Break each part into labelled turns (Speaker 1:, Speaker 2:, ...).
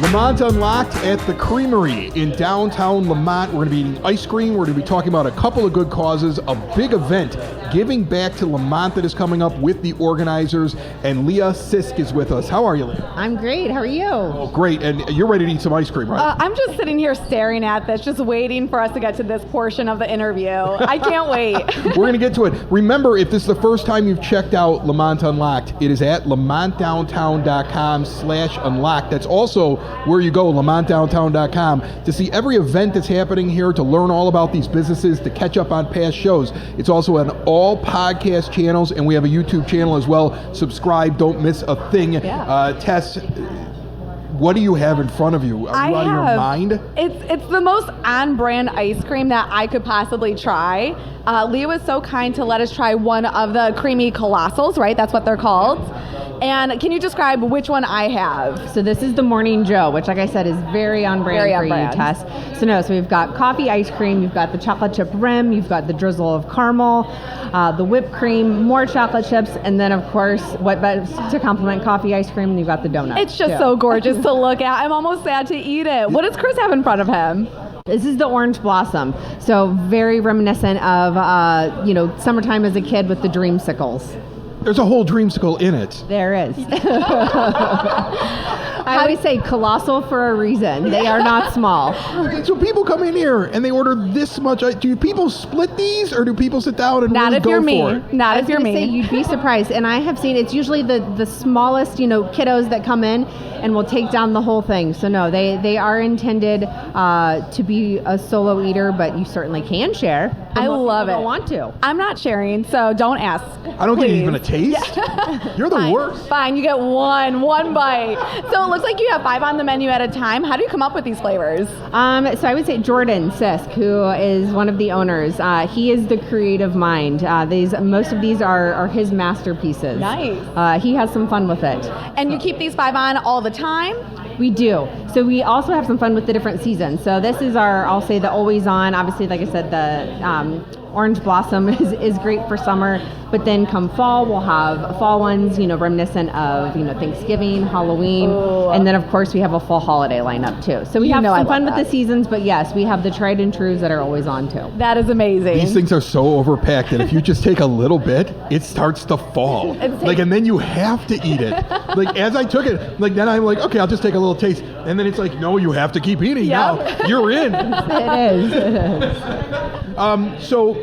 Speaker 1: Lemont Unlocked at the Creamery in downtown Lemont. We're going to be eating ice cream. We're going to be talking about a couple of good causes, a big event, giving back to Lemont that is coming up with the organizers. And Leah Sisk is with us. How are you, Leah?
Speaker 2: I'm great. How are you?
Speaker 1: Oh, great. And you're ready to eat some ice cream, right?
Speaker 3: I'm just sitting here staring at this, just waiting for us to get to this portion of the interview. I can't wait.
Speaker 1: We're going to get to it. Remember, if this is the first time you've checked out Lemont Unlocked, it is at lemontdowntown.com/unlocked. That's also where you go, lemontdowntown.com, to see every event that's happening here, to learn all about these businesses, to catch up on past shows. It's also on all podcast channels, and we have a YouTube channel as well. Subscribe, don't miss a thing.
Speaker 3: Yeah.
Speaker 1: Tess, what do you have in front of you? Are you out of your mind?
Speaker 3: It's the most on-brand ice cream that I could possibly try. Leah was so kind to let us try one of the creamy colossals, right? That's what they're called. And can you describe which one I have?
Speaker 2: So this is the Morning Joe, which, like I said, is very on brand for you, Tess. So we've got coffee ice cream, you've got the chocolate chip rim, you've got the drizzle of caramel, the whipped cream, more chocolate chips, and then, of course, what best to complement coffee ice cream, and you've got the donut.
Speaker 3: It's just so gorgeous to look at. I'm almost sad to eat it. What does Chris have in front of him?
Speaker 2: This is the Orange Blossom. So very reminiscent of, summertime as a kid with the dreamsicles.
Speaker 1: There's a whole dreamsicle in it.
Speaker 2: There is. I always say colossal for a reason. They are not small.
Speaker 1: So people come in here and they order this much. Do people split these, or do people sit down and
Speaker 3: Not
Speaker 1: really
Speaker 3: if you're
Speaker 1: go
Speaker 3: me.
Speaker 1: for it?
Speaker 3: Not if you're
Speaker 2: Say,
Speaker 3: me.
Speaker 2: you'd be surprised. And I have seen it's usually the smallest, kiddos that come in and will take down the whole thing. So no, they are intended to be a solo eater, but you certainly can share.
Speaker 3: I love it.
Speaker 2: Don't want to.
Speaker 3: I'm not sharing, so don't ask.
Speaker 1: I don't get
Speaker 3: please.
Speaker 1: even a taste. You're the
Speaker 3: Fine.
Speaker 1: worst.
Speaker 3: Fine, you get one bite. So it looks like you have 5 on the menu at a time. How do you come up with these flavors?
Speaker 2: So I would say Jordan Sisk, who is one of the owners, he is the creative mind. Most of these are his masterpieces.
Speaker 3: Nice.
Speaker 2: He has some fun with it.
Speaker 3: And you keep these 5 on all the time?
Speaker 2: We do. So we also have some fun with the different seasons. So this is I'll say the always on. Obviously, like I said, the Orange Blossom is great for summer. But then come fall, we'll have fall ones, reminiscent of, Thanksgiving, Halloween.
Speaker 3: Ooh.
Speaker 2: And then, of course, we have a full holiday lineup, too. So we have some fun with the seasons. But, yes, we have the tried and trues that are always on, too.
Speaker 3: That is amazing.
Speaker 1: These things are so overpacked that if you just take a little bit, it starts to fall. And then you have to eat it. As I took it, then I'm like, okay, I'll just take a little taste. And then it's like, no, you have to keep eating now. You're in.
Speaker 2: It is.
Speaker 1: So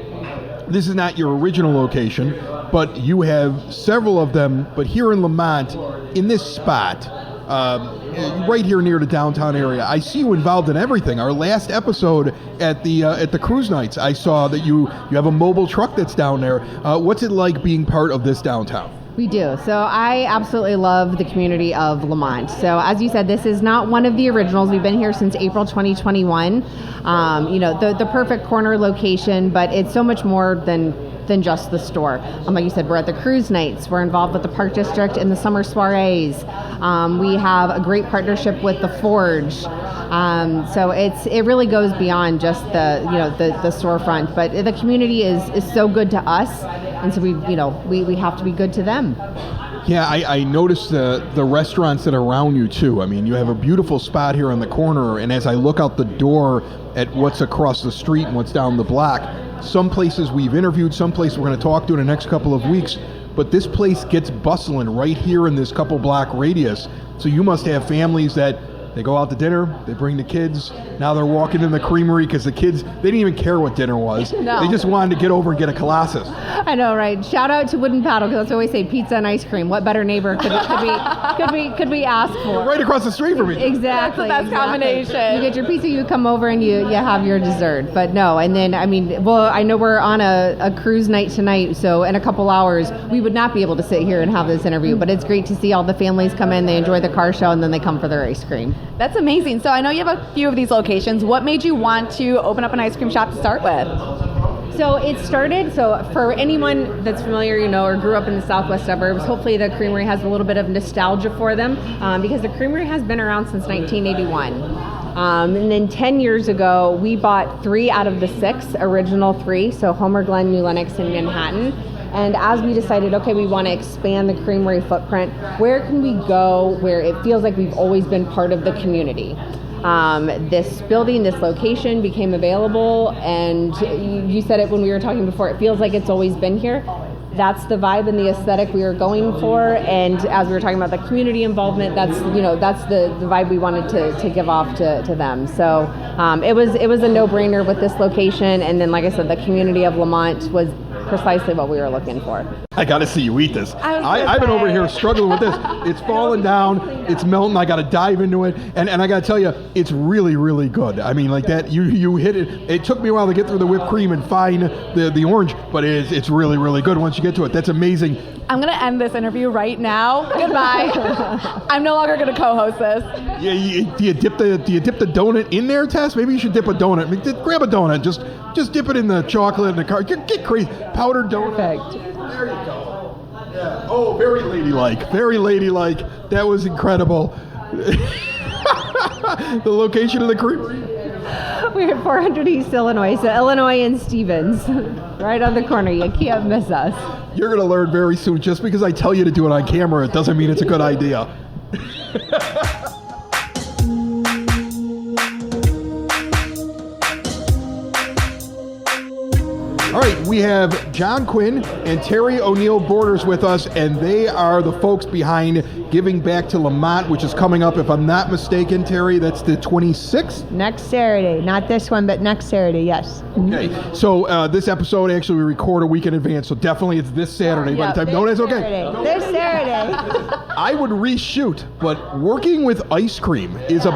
Speaker 1: this is not your original location, but you have several of them. But here in Lemont, in this spot, right here near the downtown area, I see you involved in everything. Our last episode at the cruise nights, I saw that you have a mobile truck that's down there. What's it like being part of this downtown?
Speaker 2: We do. So I absolutely love the community of Lemont. So as you said, this is not one of the originals. We've been here since April 2021. The perfect corner location, but it's so much more than just the store. Like you said, we're at the cruise nights. We're involved with the Park District in the summer soirees. We have a great partnership with the Forge. So it really goes beyond just the storefront. But the community is so good to us, and so we have to be good to them.
Speaker 1: Yeah, I noticed the restaurants that are around you too. I mean, you have a beautiful spot here on the corner, and as I look out the door at what's across the street and what's down the block, some places we've interviewed, some places we're going to talk to in the next couple of weeks, but this place gets bustling right here in this couple block radius. So you must have families that they go out to dinner, they bring the kids, now they're walking in the Creamery because the kids, they didn't even care what dinner was.
Speaker 2: No.
Speaker 1: They just wanted to get over and get a Colossus.
Speaker 2: I know, right? Shout out to Wooden Paddle, because that's what we say, pizza and ice cream. What better neighbor could we ask for?
Speaker 1: Right across the street from me.
Speaker 2: Exactly.
Speaker 3: That's the best combination.
Speaker 2: You get your pizza, you come over, and you have your dessert. But no, and then, I know we're on a cruise night tonight, so in a couple hours, we would not be able to sit here and have this interview. But it's great to see all the families come in, they enjoy the car show, and then they come for their ice cream.
Speaker 3: That's amazing. So I know you have a few of these locations. What made you want to open up an ice cream shop to start with?
Speaker 2: So it started, for anyone that's familiar, or grew up in the southwest suburbs, hopefully the Creamery has a little bit of nostalgia for them, because the Creamery has been around since 1981. And then 10 years ago, we bought 3 out of the 6 original 3, so Homer Glen, New Lenox, and Manhattan. And as we decided, okay, we want to expand the Creamery footprint, where can we go where it feels like we've always been part of the community? This building, this location became available, and you said it when we were talking before, it feels like it's always been here. That's the vibe and the aesthetic we were going for, and as we were talking about the community involvement, that's the vibe we wanted to give off to them. So it was a no-brainer with this location, and then like I said, the community of Lemont was precisely what we were looking for.
Speaker 1: I got to see you eat this. I've been over here struggling with this. It's falling down. It's melting. I got to dive into it. And I got to tell you, it's really, really good. I mean, like that, you hit it. It took me a while to get through the whipped cream and find the orange, but it's really, really good once you get to it. That's amazing.
Speaker 3: I'm going to end this interview right now. Goodbye. I'm no longer going to co-host this.
Speaker 1: Yeah, do you dip the donut in there, Tess? Maybe you should dip a donut. I mean, grab a donut. Just dip it in the chocolate in the car. Get crazy. Powdered donut.
Speaker 2: Perfect.
Speaker 1: There you go. Yeah. Oh, very ladylike. Very ladylike. That was incredible. The location of the creamery.
Speaker 2: We're at 400 East Illinois, so Illinois and Stevens, right on the corner. You can't miss us.
Speaker 1: You're going to learn very soon. Just because I tell you to do it on camera, it doesn't mean it's a good idea. All right, we have John Quinn and Terry O'Neill Borders with us, and they are the folks behind Giving Back to Lemont, which is coming up, if I'm not mistaken, Terry, that's the 26th?
Speaker 4: Next Saturday. Not this one, but next Saturday, yes.
Speaker 1: Okay, so this episode, actually, we record a week in advance, so definitely it's this Saturday. By the time, no, that's okay.
Speaker 4: This Saturday.
Speaker 1: I would reshoot, but working with ice cream is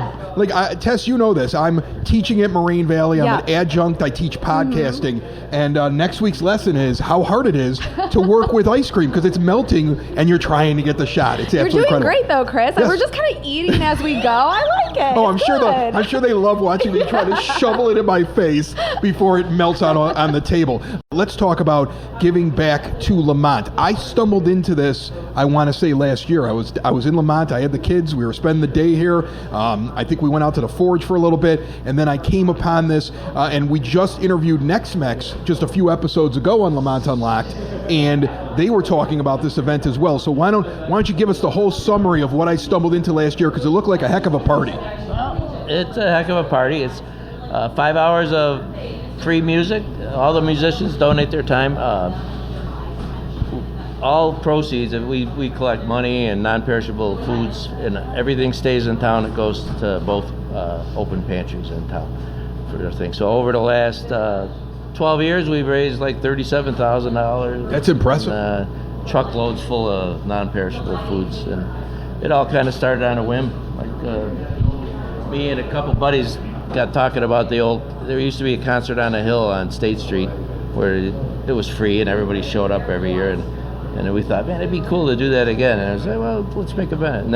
Speaker 1: Tess, you know this. I'm teaching at Moraine Valley. I'm an adjunct. I teach podcasting. And next week's lesson is how hard it is to work with ice cream because it's melting and you're trying to get the shot. It's absolutely
Speaker 3: incredible.
Speaker 1: You're
Speaker 3: doing great though, Chris.
Speaker 1: Yes.
Speaker 3: We're just kind of eating as we go. I like it.
Speaker 1: Oh, I'm sure they love watching me try to shovel it in my face before it melts on the table. Let's talk about Giving Back to Lemont. I stumbled into this, I want to say last year. I was in Lemont. I had the kids. We were spending the day here. I think we went out to the Forge for a little bit, and then I came upon this, and we just interviewed NextMex just a few episodes ago on Lemont Unlocked, and they were talking about this event as well. So why don't you give us the whole summary of what I stumbled into last year, because it looked like a heck of a party.
Speaker 5: It's a heck of a party. It's 5 hours of free music. All the musicians donate their time. All proceeds, we collect money and non-perishable foods, and everything stays in town. It goes to both open pantries in town for their thing. So over the last 12 years, we've raised like $37,000.
Speaker 1: That's impressive.
Speaker 5: And, truckloads full of non-perishable foods, and it all kind of started on a whim. Like me and a couple buddies got talking about there used to be a concert on a hill on State Street where it was free and everybody showed up every year, and then we thought, man, it'd be cool to do that again. And I was like, well, let's make an event. And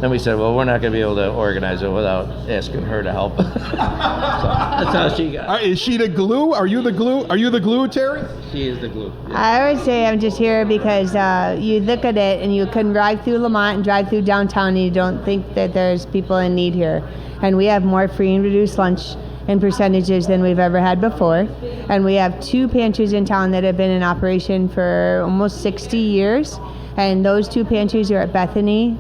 Speaker 5: then we said, well, we're not going to be able to organize it without asking her to help. So that's how she got.
Speaker 1: Is she the glue? Are you the glue? Are you the glue, Terry?
Speaker 5: She is the glue. Yeah.
Speaker 4: I would say I'm just here because you look at it and you can drive through Lemont and drive through downtown and you don't think that there's people in need here. And we have more free and reduced lunch in percentages than we've ever had before. And we have 2 pantries in town that have been in operation for almost 60 years. And those 2 pantries are at Bethany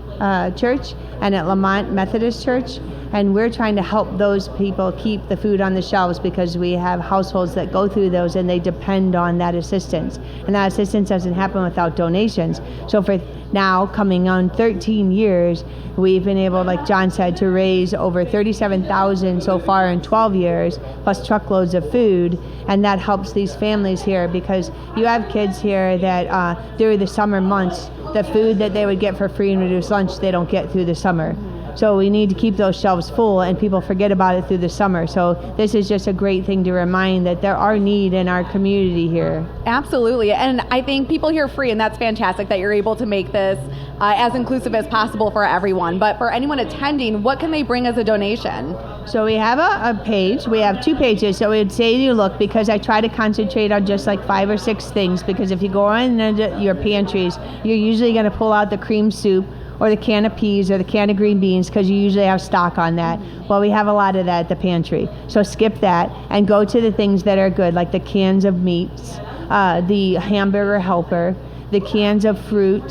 Speaker 4: Church and at Lemont Methodist Church. And we're trying to help those people keep the food on the shelves because we have households that go through those and they depend on that assistance. And that assistance doesn't happen without donations. So for now, coming on 13 years, we've been able, like John said, to raise over $37,000 so far in 12 years, plus truckloads of food. And that helps these families here because you have kids here that during the summer months, the food that they would get for free and reduced lunch, they don't get through the summer. So we need to keep those shelves full, and people forget about it through the summer. So this is just a great thing to remind that there are need in our community here.
Speaker 3: Absolutely. And I think people here free, and that's fantastic that you're able to make this as inclusive as possible for everyone. But for anyone attending, what can they bring as a donation?
Speaker 4: So we have a page. We have 2 pages. So we'd say you look, because I try to concentrate on just like 5 or 6 things, because if you go in your pantries, you're usually going to pull out the cream soup or the can of peas or the can of green beans because you usually have stock on that. Well, we have a lot of that at the pantry. So skip that and go to the things that are good, like the cans of meats, the hamburger helper, the cans of fruit,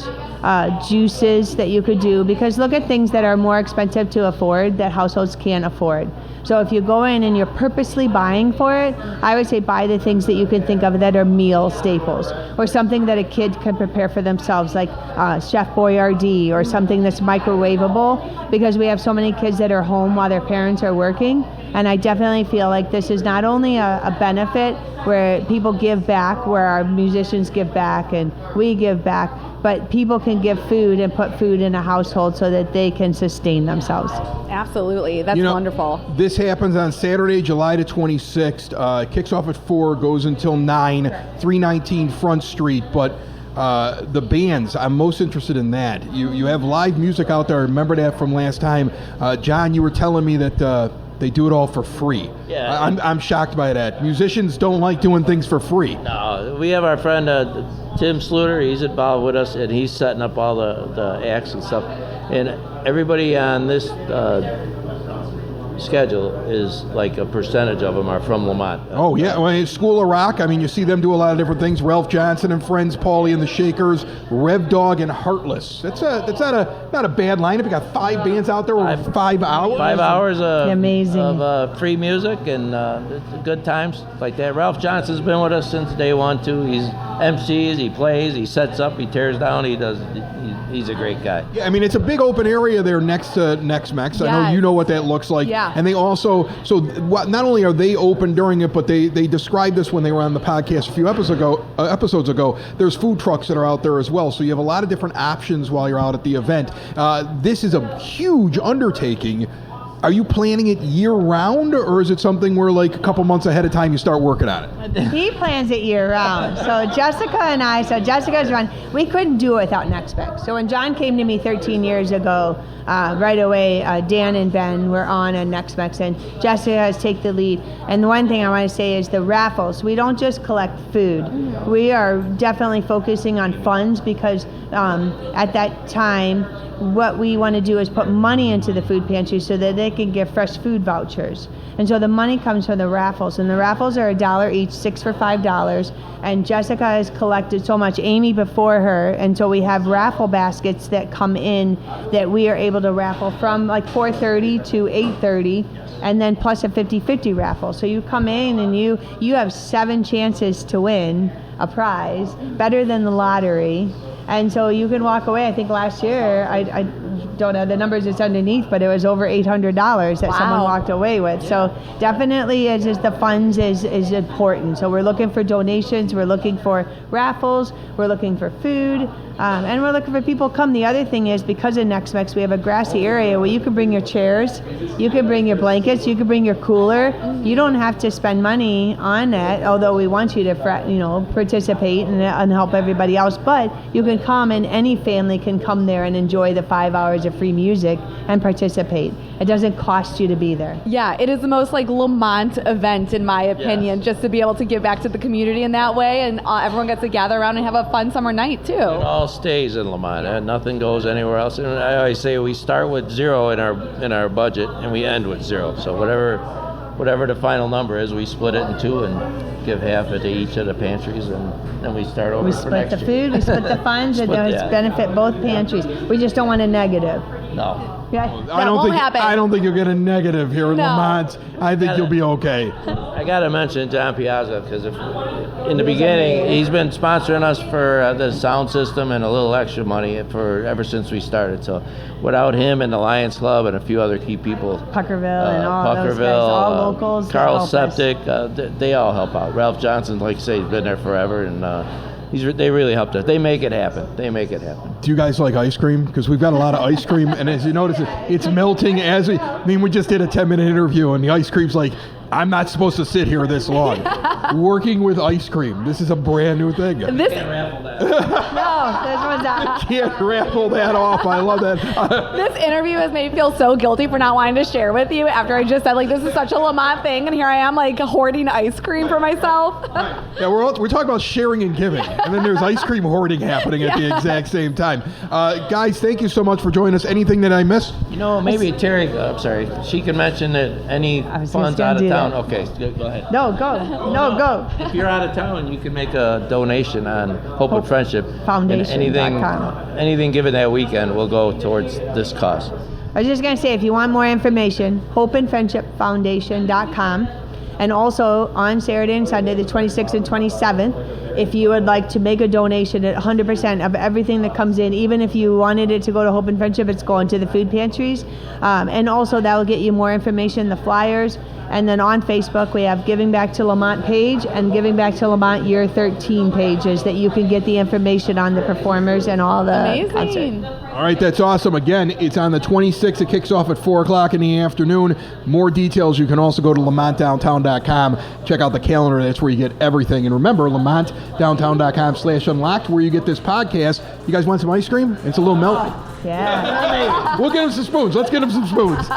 Speaker 4: juices that you could do, because look at things that are more expensive to afford that households can't afford. So if you go in and you're purposely buying for it, I would say buy the things that you can think of that are meal staples, or something that a kid can prepare for themselves, like Chef Boyardee, or something that's microwavable, because we have so many kids that are home while their parents are working. And I definitely feel like this is not only a benefit where people give back, where our musicians give back and we give back, but people can give food and put food in a household so that they can sustain themselves.
Speaker 3: Absolutely. That's wonderful.
Speaker 1: This happens on Saturday, July the 26th. Kicks off at 4, goes until 9, 319 Front Street. But the bands, I'm most interested in that. You have live music out there. I remember that from last time. John, you were telling me that they do it all for free.
Speaker 5: Yeah.
Speaker 1: I'm shocked by that. Musicians don't like doing things for free.
Speaker 5: No, we have our friend Tim Sluter. He's involved with us, and he's setting up all the acts and stuff. And everybody on this schedule is like a percentage of them are from Lemont.
Speaker 1: Oh yeah, well, School of Rock. I mean, you see them do a lot of different things. Ralph Johnson and Friends, Paulie and the Shakers, Rev Dog and Heartless. That's not a bad lineup. You got 5 bands out there over 5 hours.
Speaker 5: 5 hours
Speaker 4: Amazing.
Speaker 5: of free music and good times like that. Ralph Johnson's been with us since day one too. He's MCs, he plays, he sets up, he tears down, he's a great guy.
Speaker 1: Yeah, I mean, it's a big open area there next to Next Mex. I know
Speaker 3: Yes.
Speaker 1: you know what that looks like.
Speaker 3: Yeah.
Speaker 1: And they also, not only are they open during it, but they described this when they were on the podcast a few episodes ago. There's food trucks that are out there as well. So you have a lot of different options while you're out at the event. This is a huge undertaking. Are you planning it year-round, or is it something where, like, a couple months ahead of time you start working on it?
Speaker 4: He plans it year-round. So Jessica's run, we couldn't do it without NextBank. So when John came to me 13 years ago, right away, Dan and Ben were on a NextBank, and Jessica has taken the lead. And the one thing I want to say is the raffles. We don't just collect food. We are definitely focusing on funds, because at that time, what we want to do is put money into the food pantry so that they can get fresh food vouchers. And so the money comes from the raffles, and the raffles are $1 each, 6 for $5. And Jessica has collected so much, Amy before her, and so we have raffle baskets that come in that we are able to raffle from like 4:30 to 8:30, and then plus a 50-50 raffle. So you come in and you have 7 chances to win a prize, better than the lottery. And so you can walk away. I think last year, I don't know the numbers it's underneath, but it was over $800 that someone walked away with. So definitely, it's just the funds is important. So we're looking for donations, we're looking for raffles, we're looking for food, and we're looking for people to come. The other thing is, because of NextMex, we have a grassy area where you can bring your chairs, you can bring your blankets, you can bring your cooler. You don't have to spend money on that, although we want you to participate and help everybody else. But you can come, and any family can come there and enjoy the 5 hours of free music and participate. It doesn't cost you to be there.
Speaker 3: Yeah, it is the most like Lemont event, in my opinion, just to be able to give back to the community in that way, and everyone gets to gather around and have a fun summer night too.
Speaker 5: It all stays in Lemont. Nothing goes anywhere else. And I always say we start with 0 in our budget and we end with 0. So whatever the final number is, we split it in 2 and give half it to each of the pantries, and then we start over.
Speaker 4: We
Speaker 5: for
Speaker 4: split
Speaker 5: next
Speaker 4: the
Speaker 5: year.
Speaker 4: food, we split the funds, and it's benefit both pantries. We just don't want a negative.
Speaker 5: No.
Speaker 4: Yeah.
Speaker 1: I don't think you'll get a negative here in
Speaker 3: No.
Speaker 1: Lemont. I think you'll be okay.
Speaker 5: I got to mention John Piazza, because in the beginning, he's been sponsoring us for the sound system and a little extra money ever since we started. So without him and the Lions Club and a few other key people,
Speaker 4: Puckerville and all those guys, all locals. that
Speaker 5: Carl
Speaker 4: help us.
Speaker 5: Septic, they all help out. Ralph Johnson, like I say, he's been there forever, and they really helped us. They make it happen.
Speaker 1: Do you guys like ice cream? Because we've got a lot of ice cream, and as you notice, it's melting we just did a 10-minute interview, and the ice cream's like, I'm not supposed to sit here this long. Working with ice cream. This is a brand new thing.
Speaker 3: This
Speaker 4: No, this one's not.
Speaker 1: Can't rattle that off. I love that.
Speaker 3: This interview has made me feel so guilty for not wanting to share with you after I just said, like, this is such a Lemont thing, and here I am, like, hoarding ice cream for myself.
Speaker 1: Yeah, we're talking about sharing and giving, and then there's ice cream hoarding happening at the exact same time. Guys, thank you so much for joining us. Anything that I missed?
Speaker 5: Maybe Terry, I'm sorry, she can mention that any
Speaker 4: was
Speaker 5: funds
Speaker 4: just gonna
Speaker 5: out of
Speaker 4: do
Speaker 5: town.
Speaker 4: that.
Speaker 5: Okay, go ahead.
Speaker 4: No, go. No, go.
Speaker 5: If you're out of town, you can make a donation on Hope and Friendship.
Speaker 4: Foundation.com.
Speaker 5: Anything given that weekend will go towards this cause.
Speaker 4: I was just going to say, if you want more information, hopeandfriendshipfoundation.com. And also on Saturday and Sunday, the 26th and 27th, if you would like to make a donation at 100% of everything that comes in, even if you wanted it to go to Hope and Friendship, it's going to the food pantries. And also that will get you more information, the flyers. And then on Facebook, we have Giving Back to Lemont page and Giving Back to Lemont Year 13 pages that you can get the information on the performers and all the
Speaker 3: Amazing.
Speaker 4: concert.
Speaker 1: All right, that's awesome. Again, it's on the 26th. It kicks off at 4 o'clock in the afternoon. More details, you can also go to LemontDowntown.com. Check out the calendar. That's where you get everything. And remember, LemontDowntown.com/unlocked, where you get this podcast. You guys want some ice cream? It's a little melty.
Speaker 4: Yeah.
Speaker 1: We'll get him some spoons. Let's get him some spoons.